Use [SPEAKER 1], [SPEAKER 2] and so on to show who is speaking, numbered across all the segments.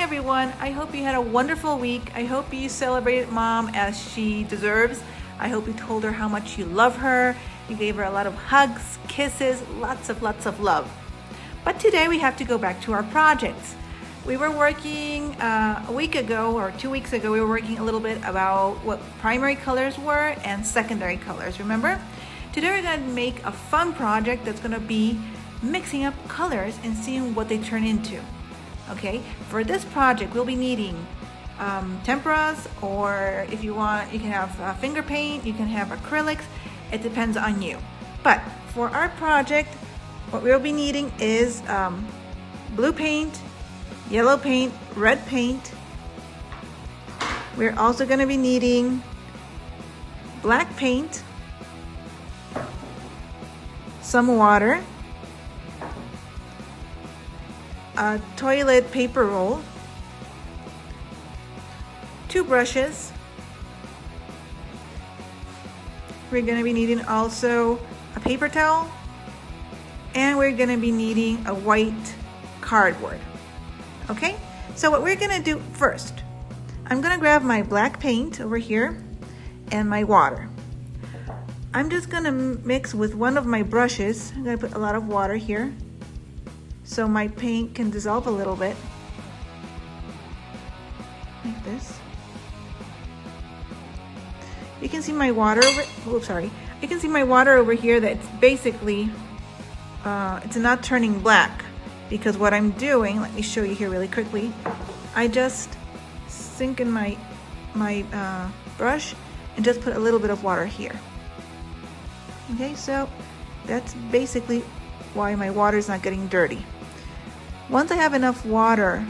[SPEAKER 1] everyone. I hope you had a wonderful week. I hope you celebrated mom as she deserves. I hope you told her how much you love her. You gave her a lot of hugs, kisses, lots of love. But today we have to go back to our projects. We were working a week ago or 2 weeks ago, we were working a little bit about what primary colors were and secondary colors, remember? Today we're going to make a fun project that's going to be mixing up colors and seeing what they turn into. Okay, for this project we'll be needing temperas, or if you want you can have finger paint, you can have acrylics, it depends on you. But for our project what we'll be needing is blue paint, yellow paint, red paint. We're also going to be needing black paint, some water, a toilet paper roll, 2 brushes. We're going to be needing also a paper towel, and we're going to be needing a white cardboard. Okay, so what we're going to do first, I'm going to grab my black paint over here and my water. I'm just going to mix with one of my brushes. I'm going to put a lot of water here so my paint can dissolve a little bit, like this. You can see my water you can see my water over here that it's basically it's not turning black, because what I'm doing, let me show you here really quickly, I just sink in my brush and just put a little bit of water here. Okay, so that's basically why my water is not getting dirty. Once I have enough water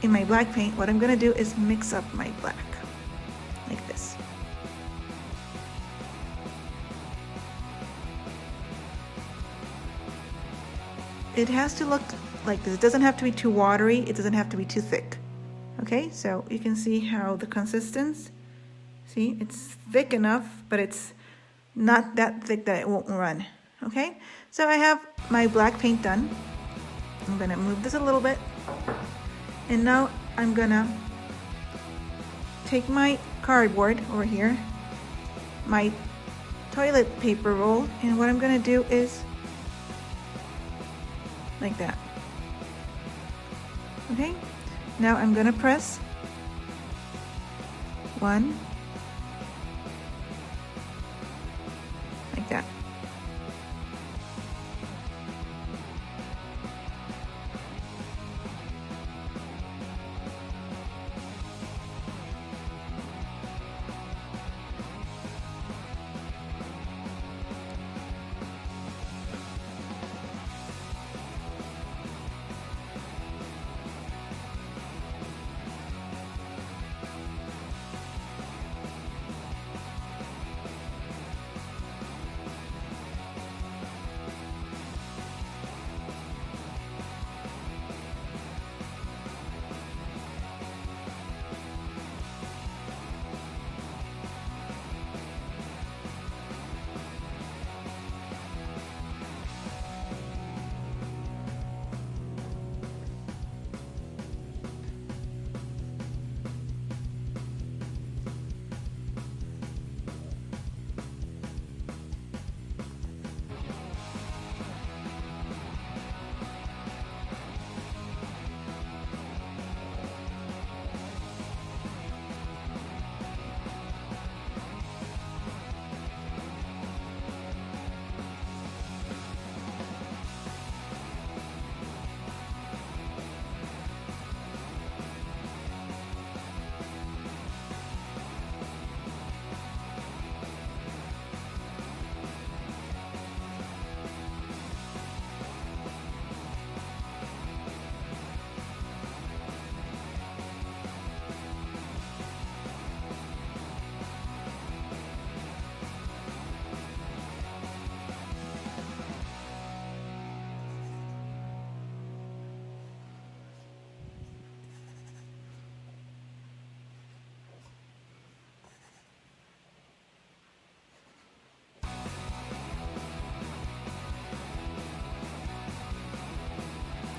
[SPEAKER 1] in my black paint, what I'm going to do is mix up my black like this. It has to look like this. It doesn't have to be too watery, it doesn't have to be too thick. Okay, so you can see how the consistency, see, it's thick enough, but it's not that thick that it won't run. Okay, so I have my black paint done. I'm gonna move this a little bit, and now I'm gonna take my cardboard over here, my toilet paper roll, and what I'm gonna do is like that. Okay, now I'm gonna press 1 like that.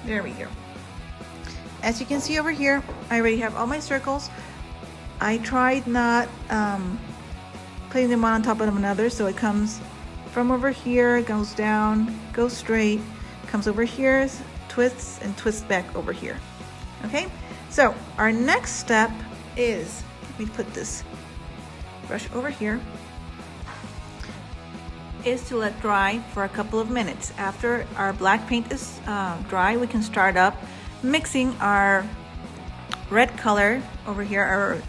[SPEAKER 1] There we go. as you can see over here, I already have all my circles. I tried not putting them one on top of another, so it comes from over here, goes down, goes straight, comes over here, twists, and twists back over here. Okay, so our next step is, let me put this brush over here, is to let dry for a couple of minutes. After our black paint is dry, we can start up mixing our red color over here, our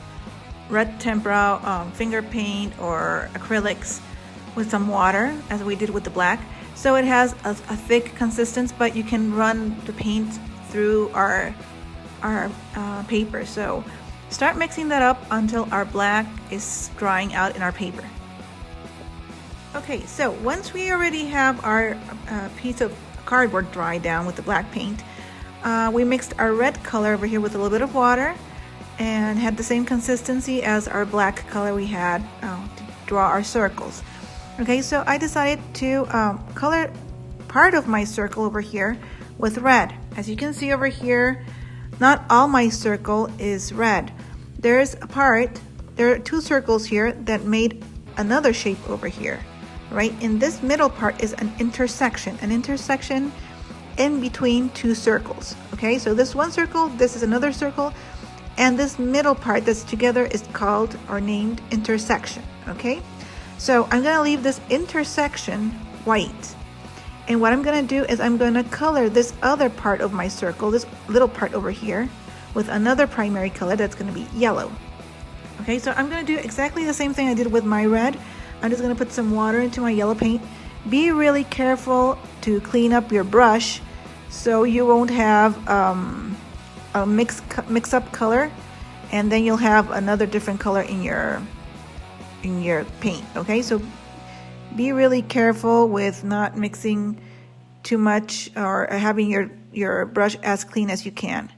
[SPEAKER 1] red tempera finger paint or acrylics, with some water, as we did with the black. So it has a thick consistency, but you can run the paint through our paper. So start mixing that up until our black is drying out in our paper. Okay, so once we already have our piece of cardboard dry down with the black paint, we mixed our red color over here with a little bit of water and had the same consistency as our black color we had to draw our circles. Okay, so I decided to color part of my circle over here with red. As you can see over here, not all my circle is red. There are two circles here that made another shape over here. Right in this middle part is an intersection in between two circles. Okay, so this one circle, this is another circle, and this middle part that's together is called or named intersection. Okay, so I'm gonna leave this intersection white, and what I'm gonna do is I'm gonna color this other part of my circle, this little part over here, with another primary color that's gonna be yellow. Okay, so I'm gonna do exactly the same thing I did with my red. I'm just gonna put some water into my yellow paint. Be really careful to clean up your brush so you won't have a mix up color, and then you'll have another different color in your paint. Okay, so be really careful with not mixing too much or having your brush as clean as you can.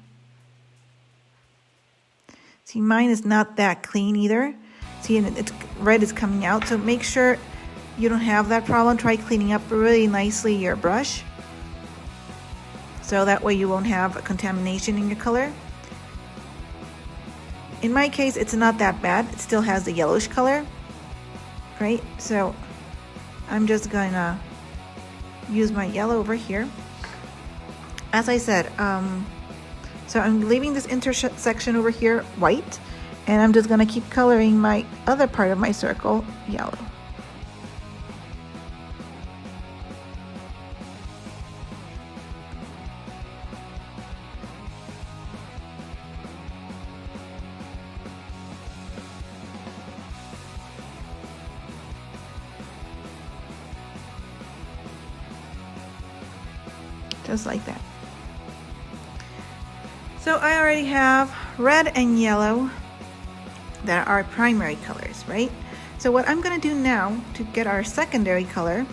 [SPEAKER 1] See, mine is not that clean either. See, and it's red is coming out, so make sure you don't have that problem. Try cleaning up really nicely your brush, so that way you won't have a contamination in your color. In my case, it's not that bad. It still has the yellowish color, right? So I'm just gonna use my yellow over here. As I said, so I'm leaving this intersection over here white, and I'm just gonna keep coloring my other part of my circle yellow. Just like that. So I already have red and yellow that are primary colors, right? So what I'm gonna do now to get our secondary color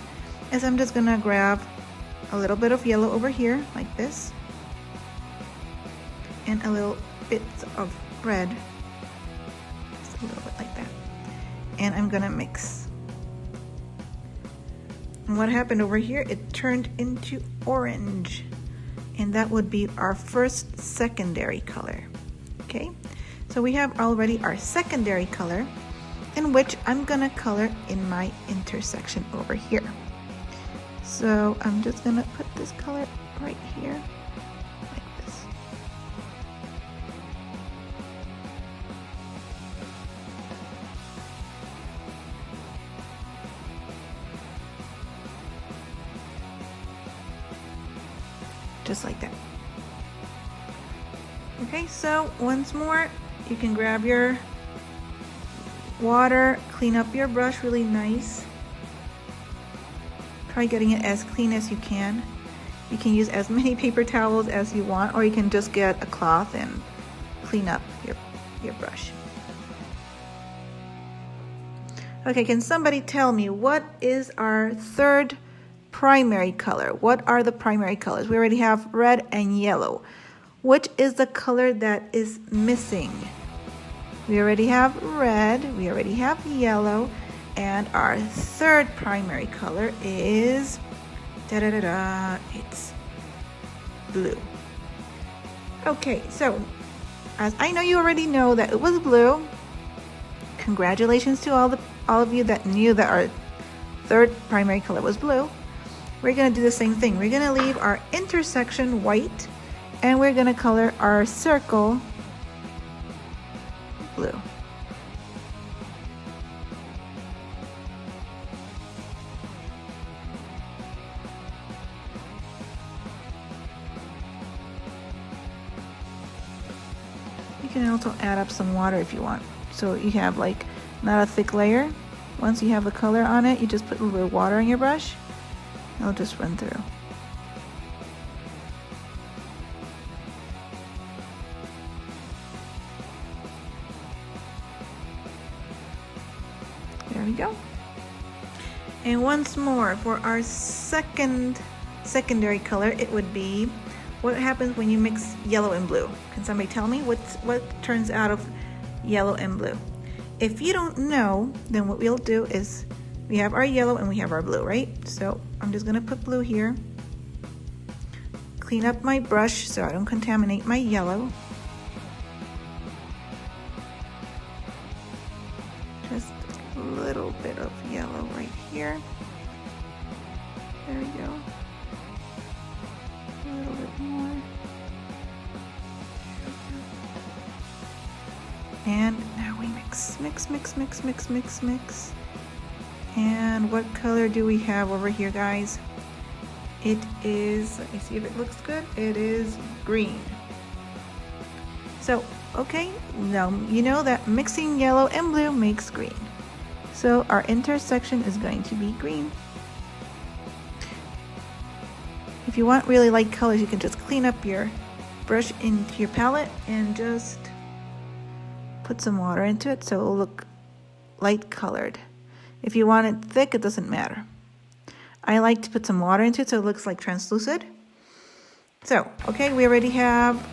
[SPEAKER 1] is I'm just gonna grab a little bit of yellow over here, like this, and a little bit of red, just a little bit like that. And I'm gonna mix. And what happened over here, it turned into orange. And that would be our first secondary color. Okay, so we have already our secondary color, in which I'm gonna color in my intersection over here. So I'm just gonna put this color right here, like this. Just like that. Okay, so once more, you can grab your water, clean up your brush really nice. Try getting it as clean as you can. You can use as many paper towels as you want, or you can just get a cloth and clean up your brush. Okay, can somebody tell me what is our third primary color? What are the primary colors? We already have red and yellow. Which is the color that is missing? We already have red, we already have yellow, and our third primary color is it's blue. Okay, so as I know you already know that it was blue. Congratulations to all of you that knew that our third primary color was blue. We're gonna do the same thing. We're gonna leave our intersection white, and we're gonna color our circle blue. You can also add up some water if you want. So you have like not a thick layer. Once you have the color on it, you just put a little bit of water in your brush. It'll just run through. There we go. And once more, for our secondary color, it would be what happens when you mix yellow and blue. Can somebody tell me what turns out of yellow and blue? If you don't know, then what we'll do is we have our yellow and we have our blue, right? So I'm just gonna put blue here. Clean up my brush so I don't contaminate my yellow. Just a little bit of yellow right here. There we go. A little bit more. And now we mix. And what color do we have over here, guys? It is, let me see if it looks good. It is green. So, okay, now you know that mixing yellow and blue makes green. So our intersection is going to be green. If you want really light colors, you can just clean up your brush into your palette and just put some water into it so it'll look light colored. If you want it thick, it doesn't matter. I like to put some water into it so it looks like translucent. So, okay, we already have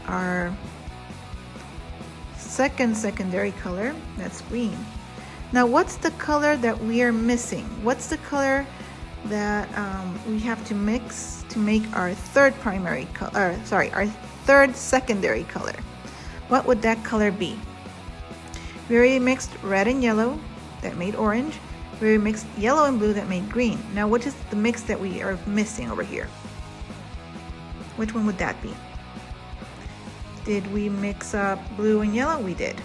[SPEAKER 1] our secondary color, that's green. Now, what's the color that we are missing? What's the color that we have to mix to make our third primary color, our third secondary color? What would that color be? We already mixed red and yellow, that made orange. We already mixed yellow and blue, that made green. Now, what is the mix that we are missing over here? Which one would that be? Did we mix up blue and yellow? We did.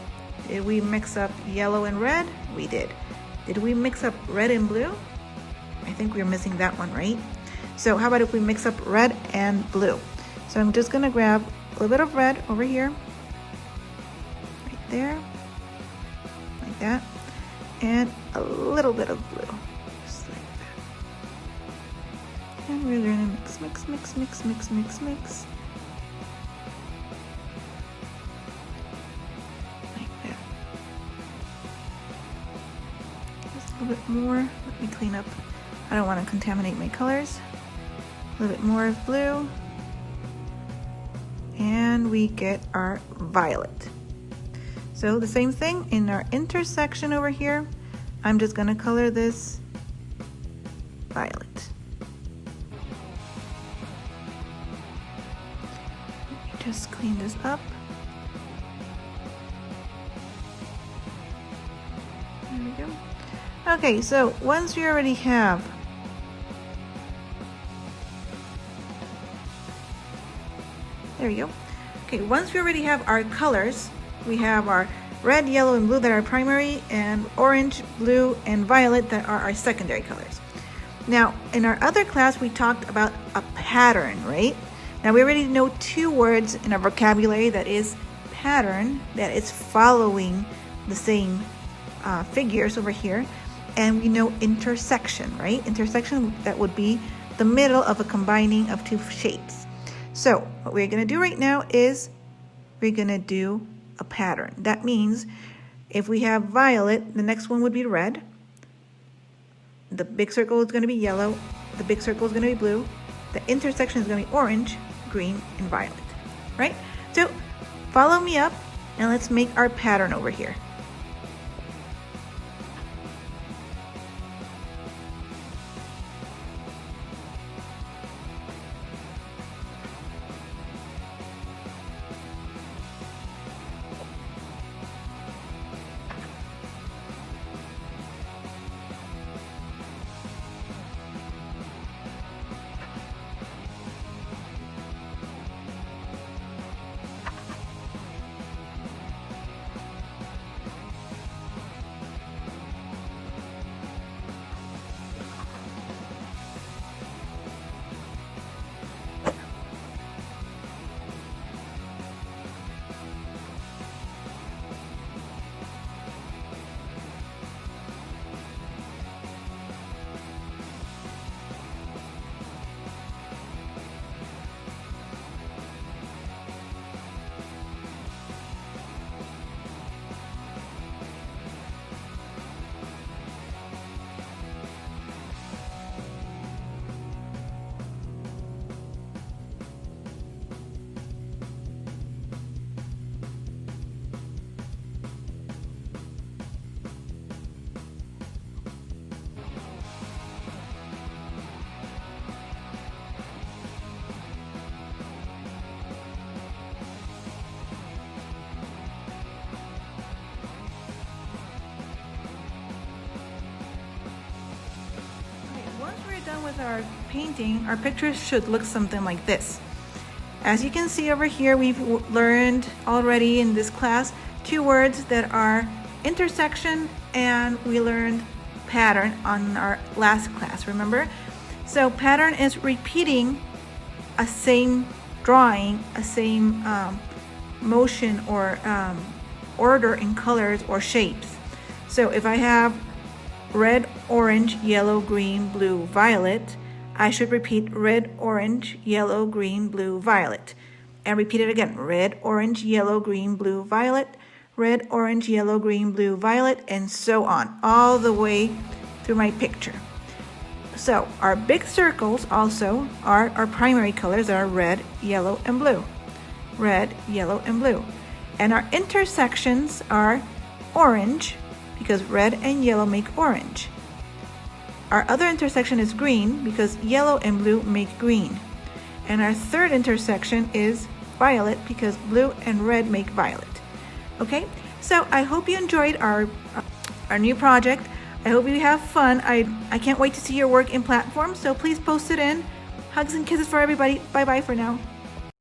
[SPEAKER 1] Did we mix up yellow and red? We did. Did we mix up red and blue? I think we're missing that one, right? So how about if we mix up red and blue? So I'm just gonna grab a little bit of red over here, right there, like that, and a little bit of blue, just like that. And we're gonna mix. Like that. Just a little bit more. Let me clean up. I don't want to contaminate my colors. A little bit more of blue. And we get our violet. So the same thing in our intersection over here. I'm just gonna color this violet. Let me just clean this up. There we go. Okay, so once we already have there we go. Okay, once we already have our colors, we have our red, yellow, and blue that are primary, and orange, blue, and violet that are our secondary colors. Now, in our other class, we talked about a pattern, right? Now, we already know two words in our vocabulary that is pattern, that is following the same figures over here, and we know intersection, right? Intersection, that would be the middle of a combining of two shapes. So what we're gonna do right now is we're gonna do a pattern. That means if we have violet, the next one would be red. The big circle is gonna be yellow. The big circle is gonna be blue. The intersection is gonna be orange, green, and violet, right? So follow me up and let's make our pattern over here. our painting, our picture should look something like this. As you can see over here, we've learned already in this class 2 words that are intersection, and we learned pattern on our last class, remember? So pattern is repeating a same drawing, a same motion or order in colors or shapes. So if I have red, orange, yellow, green, blue, violet, I should repeat red, orange, yellow, green, blue, violet. And repeat it again, red, orange, yellow, green, blue, violet, red, orange, yellow, green, blue, violet, and so on, all the way through my picture. So our big circles also are our primary colors that are red, yellow, and blue. Red, yellow, and blue. And our intersections are orange, because red and yellow make orange. Our other intersection is green, because yellow and blue make green. And our third intersection is violet, because blue and red make violet. Okay, so I hope you enjoyed our new project. I hope you have fun. I can't wait to see your work in Platform, so please post it in. Hugs and kisses for everybody. Bye-bye for now.